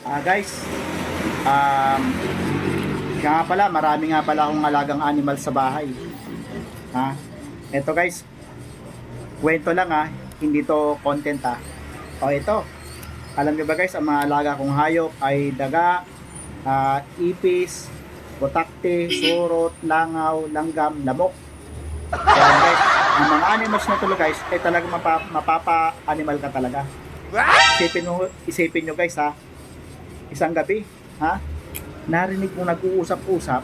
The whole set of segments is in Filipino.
Guys, um, kaya nga pala, marami nga pala akong alagang animal sa bahay. Ha? Ito guys, kwento lang hindi to content O ito, alam niyo ba guys, ang mga alaga kong hayop ay daga, ipis, putakte, surot, langaw, langgam, lamok. Yan guys, ang mga animals na tulo guys, ay talagang mapapa-animal ka talaga. Isipin nyo guys isang gabi, narinig kong nag-uusap-usap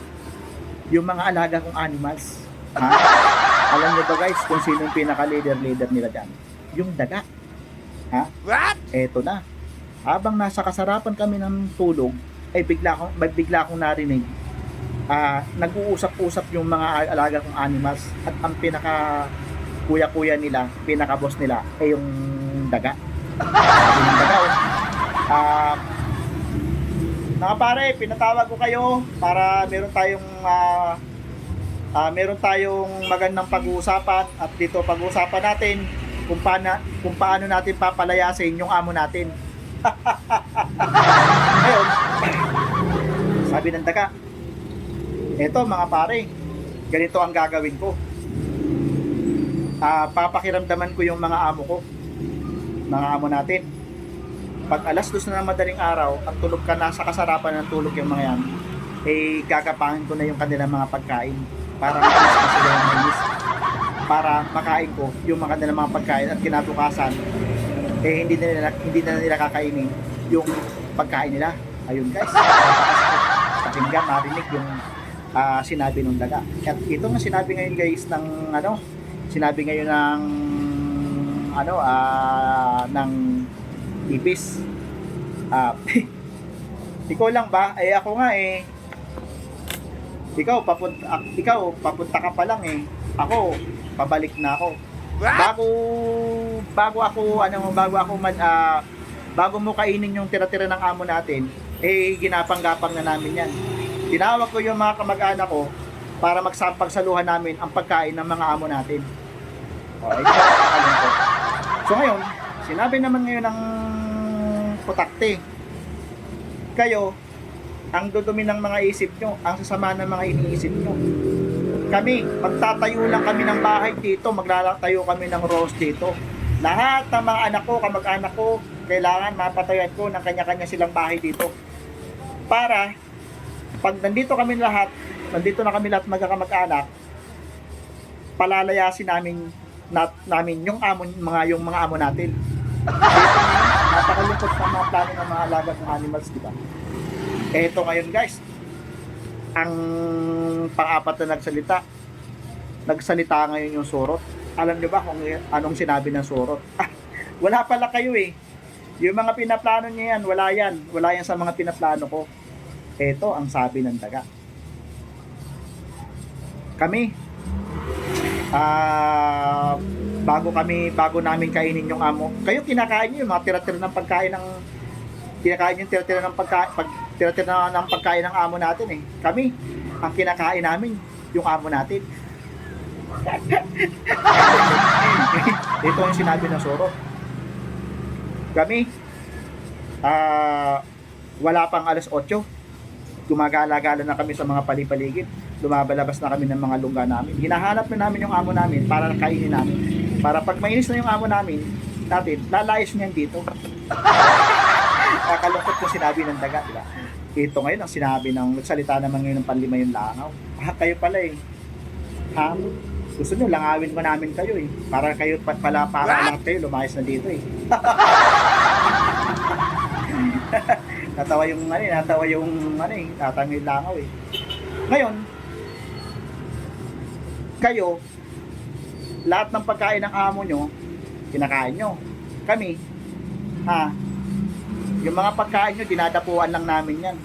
yung mga alaga kong animals. Alam niyo ba guys kung sino yung pinaka-leader nila dyan? Yung daga. Eto na. Habang nasa kasarapan kami ng tulog, ay bigla akong narinig. Nag-uusap-usap yung mga alaga kong animals at ang pinaka kuya-kuya nila, pinaka-boss nila ay yung daga. Sabi ng daga, mga pare, pinatawag ko kayo para meron tayong magandang pag-uusapan at dito pag-uusapan natin kung paano natin papalayasin yung amo natin. Ngayon, sabi ng daga, eto mga pare, ganito ang gagawin ko. Papakiramdaman ko yung mga amo natin. Pag alas 2 na ng madaling araw at tulog ka na sa kasarapan ng tulog yung mga yan, gagapangin ko na yung kanilang mga pagkain para makalis na sila yung mainis, para makain ko yung mga kanilang mga pagkain at kinabukasan hindi na nila kakainin yung pagkain nila. Ayun guys, pakinggan, marinig yung sinabi ng daga. At ito nga sinabi ngayon guys ng ipis. Ikaw lang ba? Ako nga ikaw papunta ka pa lang Ako pabalik na ako. Bago mo kainin yung tira-tira ng amo natin, ginapang-gapang na namin yan. Tinawag ko yung mga kamag-anak ko para magsapagsaluhan namin ang pagkain ng mga amo natin. So ngayon, sinabi naman ngayon ng putakte, kayo, ang dudumi ng mga isip nyo, ang sasama ng mga iniisip nyo. Kami, magtatayo lang kami ng bahay dito, maglalatayo kami ng roast dito. Lahat ng mga anak ko, kamag-anak ko, kailangan mapatayan ko ng kanya-kanya silang bahay dito. Para, pag nandito na kami lahat magkakamag-anak, palalayasin namin yung mga amo natin. Napakalungkot sa mga plano ng mga alaga ng animals, di ba? Eto ngayon guys, ang pang-apat na nagsalita ngayon yung surot. Alam nyo ba kung anong sinabi ng surot? Wala pala kayo yung mga pinaplano niya yan, wala yan sa mga pinaplano ko. Eto ang sabi ng daga, kami bago namin kainin yung amo, kayo kinakain nyo yung mga tira-tira ng pagkain ng pagkain ng amo natin Kami, ang kinakain namin yung amo natin. Ito yung sinabi ng Soro. Kami, wala pang alas 8, gumagala-gala na kami sa mga palipaligid, lumabalabas na kami ng mga lungga namin. Hinahanap na namin yung amo namin para kainin namin. Para pag mainis na yung amo natin, lalayas niyan dito. Kakalungkot yung sinabi ng daga, diba? Ito ngayon ang sinabi nagsalita naman ngayon ng panlima yung langaw. Kayo pala gusto nyo, langawin ko namin kayo para kayo para lahat kayo lumayas na dito natawa yung langaw Ngayon, kayo, lahat ng pagkain ng amo nyo, kinakain nyo. Kami, yung mga pagkain nyo, dinadapuan lang namin yan.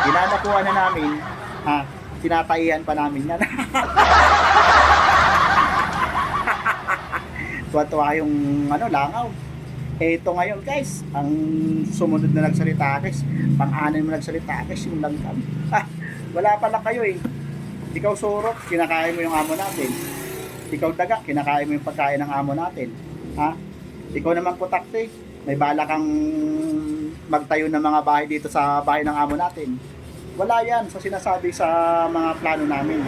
Dinadapuan na namin, tinatayian pa namin yan. Tuwa-tuwa yung langaw. Ito ngayon guys, ang sumunod na nagsalita guys, pang-anim na nagsalita guys, yung langgam. Wala pala kayo Ikaw surot, kinakain mo yung amo natin. Ikaw daga, kinakain mo yung pagkain ng amo natin. Ikaw naman putakte, may bala kang magtayo ng mga bahay dito sa bahay ng amo natin. Wala yan sa sinasabi sa mga plano namin.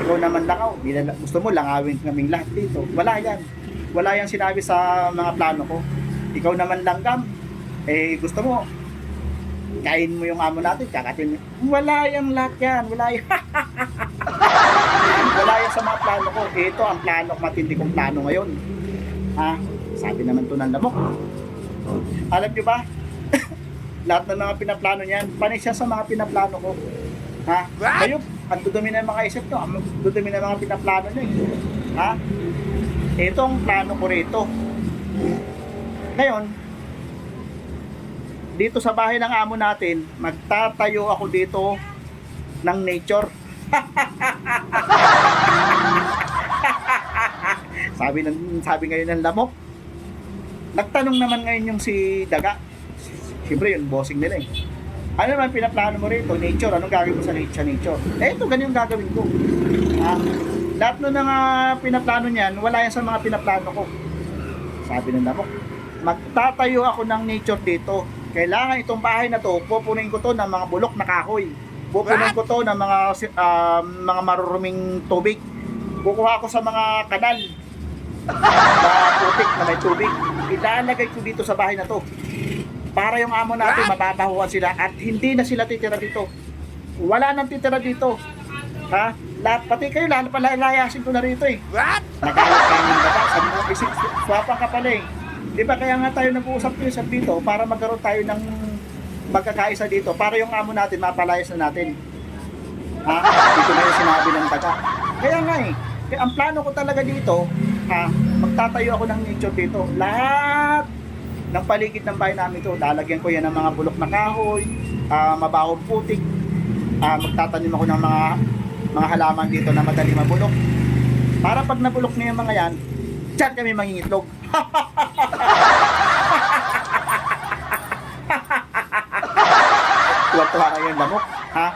Ikaw naman langaw, gusto mo langawin kaming lahat dito. Wala yan. Wala yan sinabi sa mga plano ko. Ikaw naman langgam, gusto mo kain mo yung amo natin, kakatin mo. Wala yan lahat yan. Wala yan. Wala yan sa mga plano ko. Ito ang plano, matindi kong plano ngayon. Ha? Sabi naman to ng lamok. Alam nyo ba? Lahat ng mga pinaplano niyan, panay siya sa mga pinaplano ko. Ha? Kayo, ang dudumi na mga isip nyo, ang dudumi na mga pinaplano nyo. Ha? Ito ang plano ko rito. Ngayon, dito sa bahay ng amo natin, magtatayo ako dito ng nature. sabi ngayon ng lamok. Nagtanong naman ngayon yung si Daga. Siyempre yun, bossing nila eh. Ano naman pinaplano mo rito? Nature, anong gagawin mo sa nature? Ito, ganyan yung gagawin ko. Lahat nun ng pinaplano niyan, wala yan sa mga pinaplano ko. Sabi ng lamok, magtatayo ako ng nature dito. Kailangan itong bahay na to, pupunin ko to ng mga bulok na kahoy. Pupunin ko to ng mga maruruming tubig. Kukuha ko sa mga kanal na putik na may tubig. Ilalagay ko dito sa bahay na to. Para yung amo natin mababahuan sila at hindi na sila titira dito. Wala nang titira dito. Ha? Lahat, pati kayo, lalo pala layasin ko na rito eh. Nagalit kayo ng bata. Sabi mo, swapan ka pala eh. Di ba kaya nga tayo nag-uusap dito para magkaroon tayo ng magkakaisa dito para yung amo natin mapalayas na natin. Ha? Dito na yung sinabi ng taga. Kaya nga eh. Kaya ang plano ko talaga dito, magtatayo ako ng nature dito. Lahat ng paligid ng bahay namin ito, lalagyan ko yan ng mga bulok na kahoy, mabahong putik, magtatanim ako ng mga halaman dito na madali mabulok. Para pag nabulok na yung mga yan, diyan kami mangingitlog. Tuwa-tuwa kayo yung lamok, ha?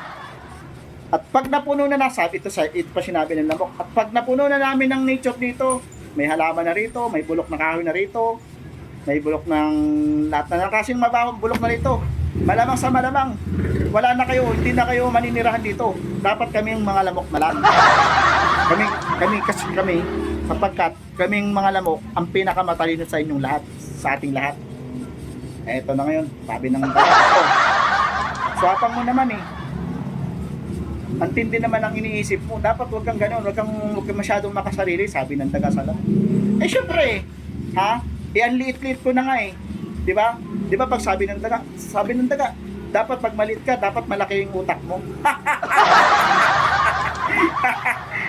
At pag napuno na ito pa sinabi ng lamok, at pag napuno na namin ng nature dito, may halaman na rito, may bulok na kahoy na rito, may bulok ng lahat na kasing mabahong bulok na rito. Malamang sa malamang, wala na kayo, hindi na kayo maninirahan dito. Dapat kaming mga lamok na lang. Kami, sapagkat kaming mga lamok ang pinakamatalino sa inyong lahat, sa ating lahat. Eto na ngayon, sabi ng swapang mo naman eh. Ang tindi naman ang iniisip mo. Dapat huwag kang gano'n, huwag kang masyadong makasarili, sabi ng taga-sala. Syempre, ha? Ang liit-liit ko na nga eh. Di ba? Di ba pag sabi ng taga, dapat pag maliit ka, dapat malaki yung utak mo.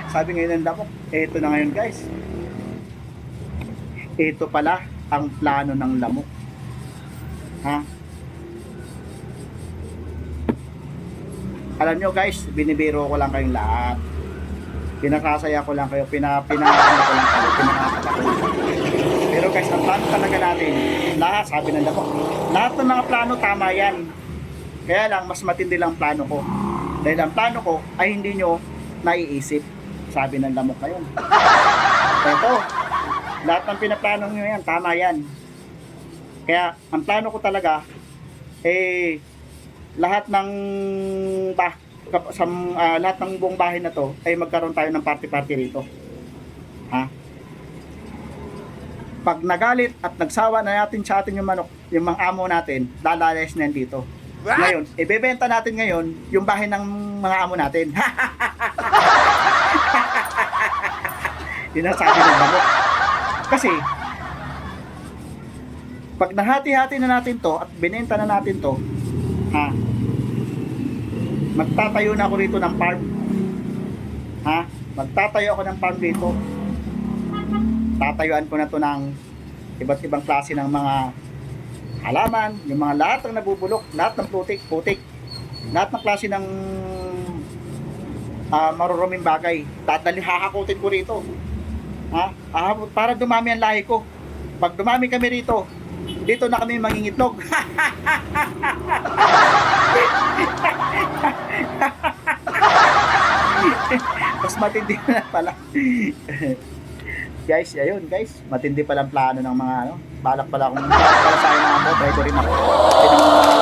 Sabi ngayon ng lamok, eto na ngayon guys. Ito pala ang plano ng lamok. Ha? Alam nyo guys, binibiro ko lang kayong lahat. Pinakasaya ko lang kayo, pinakakala ko lang kayo, pinakakala ko lang kayo. Pero guys, ang plano talaga natin, lahat, sabi ng lamok, lahat ng mga plano tama yan. Kaya lang, mas matindi lang plano ko. Dahil ang plano ko ay hindi nyo naiisip, sabi ng lamok ngayon. Ito, lahat ng pinaplano nyo yan, tama yan. Kaya, ang plano ko talaga, lahat ng lahat ng buong bahay na to ay magkaroon tayo ng party-party rito. Ha? Pag nagalit at nagsawa na natin sa atin yung manok, yung mga amo natin, lalalayas na yan dito. Ngayon, ibebenta natin ngayon yung bahay ng mga amo natin. Yun ang sabi ng manok. Kasi, pag nahati-hati na natin to at binenta na natin to, ha, magtatayo na ako rito ng farm. Ha? Magtatayo ako ng farm dito. Tatayuan ko na to ng iba't ibang klase ng mga halaman, yung mga lahat ng nabubulok, lahat ng putik, lahat ng klase ng maruruming bagay. Hahakutin ko rito. Ha? Para dumami ang lahi ko. Pag dumami kami rito, dito na kami mangingitlog. Mas matindi na pala. Guys, ayun guys, matindi palang plano ng mga balak pala sa akin ng motor, ito rin ako. Kasi nung